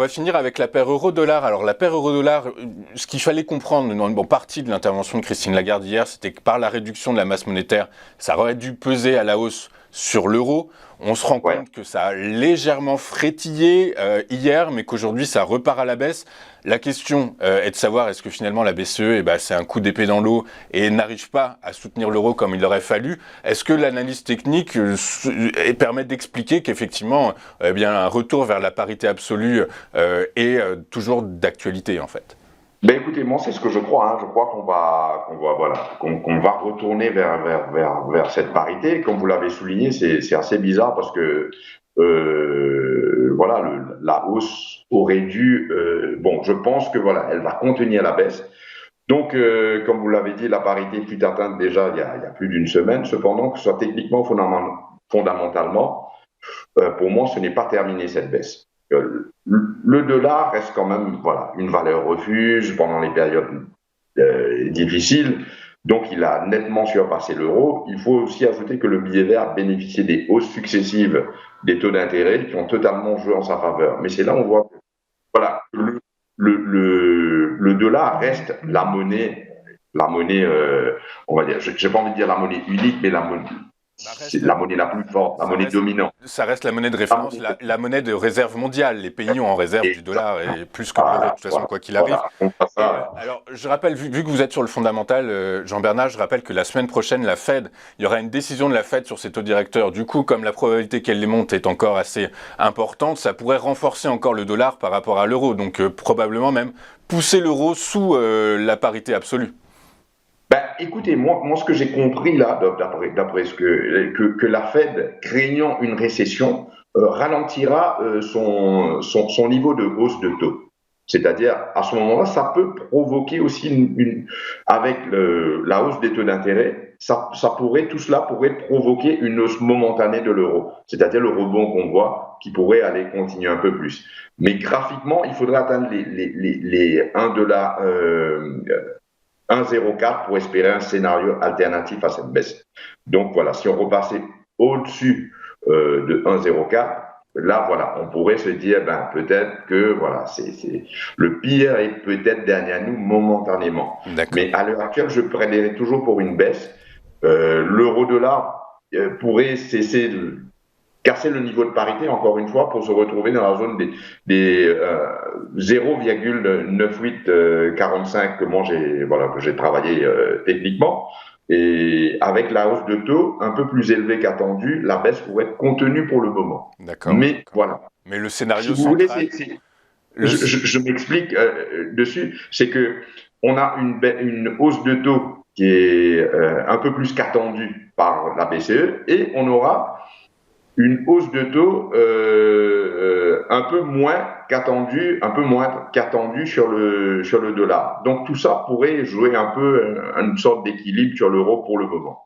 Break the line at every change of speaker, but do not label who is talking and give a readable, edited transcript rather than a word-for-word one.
va finir avec la paire euro-dollar. Alors la paire euro-dollar, ce qu'il fallait comprendre dans une partie de l'intervention de Christine Lagarde hier, c'était que par la réduction de la masse monétaire, ça aurait dû peser à la hausse sur l'euro. On se rend
Ouais.
compte que ça a légèrement frétillé hier, mais qu'aujourd'hui ça repart à la baisse. La question est de savoir est-ce que finalement la BCE, c'est un coup d'épée dans l'eau et n'arrive pas à soutenir l'euro comme il aurait fallu. Est-ce que l'analyse technique permet d'expliquer qu'effectivement, un retour vers la parité absolue est toujours d'actualité en fait?
Ben écoutez, moi c'est ce que je crois. Je crois qu'on va retourner vers cette parité. Comme vous l'avez souligné, c'est assez bizarre parce que la hausse aurait dû. Bon, je pense que voilà, elle va contenir la baisse. Donc, comme vous l'avez dit, la parité fut atteinte déjà il y a plus d'une semaine. Cependant, que ce soit techniquement, fondamentalement, pour moi, ce n'est pas terminé cette baisse. Le dollar reste quand même une valeur refuge pendant les périodes difficiles. Donc, il a nettement surpassé l'euro. Il faut aussi ajouter que le billet vert a bénéficié des hausses successives des taux d'intérêt qui ont totalement joué en sa faveur. Mais c'est là où on voit que le dollar reste la monnaie on va dire, j'ai pas envie de dire la monnaie unique, mais c'est la monnaie la plus forte, la monnaie dominante.
Ça reste la monnaie de référence, la monnaie de réserve mondiale. Les pays ont en réserve du dollar et plus que l'euro de toute façon, quoi qu'il arrive. Alors, je rappelle, vu que vous êtes sur le fondamental, Jean-Bernard, je rappelle que la semaine prochaine, la Fed, il y aura une décision de la Fed sur ses taux directeurs. Du coup, comme la probabilité qu'elle les monte est encore assez importante, ça pourrait renforcer encore le dollar par rapport à l'euro. Donc, probablement même pousser l'euro sous la parité absolue.
Écoutez, moi, ce que j'ai compris là, d'après ce que la Fed, craignant une récession, ralentira son niveau de hausse de taux. C'est-à-dire, à ce moment-là, ça peut provoquer aussi avec la hausse des taux d'intérêt, tout cela pourrait provoquer une hausse momentanée de l'euro. C'est-à-dire le rebond qu'on voit qui pourrait aller continuer un peu plus. Mais graphiquement, il faudrait atteindre les 1 1,04 pour espérer un scénario alternatif à cette baisse. Donc voilà, si on repassait au-dessus de 1,04, là voilà, on pourrait se dire peut-être que le pire est peut-être derrière nous momentanément. Mais à l'heure actuelle, je plaiderais toujours pour une baisse. L'euro-dollar pourrait cesser de casser le niveau de parité, encore une fois, pour se retrouver dans la zone des 0,9845 que j'ai travaillé techniquement. Et avec la hausse de taux un peu plus élevée qu'attendue, la baisse pourrait être contenue pour le moment. Mais voilà.
Mais le scénario
si vous voulez,
central...
je m'explique dessus, c'est que on a une hausse de taux qui est un peu plus qu'attendue par la BCE et on aura une hausse de taux un peu moins qu'attendue sur le dollar. Donc tout ça pourrait jouer un peu une sorte d'équilibre sur l'euro pour le moment.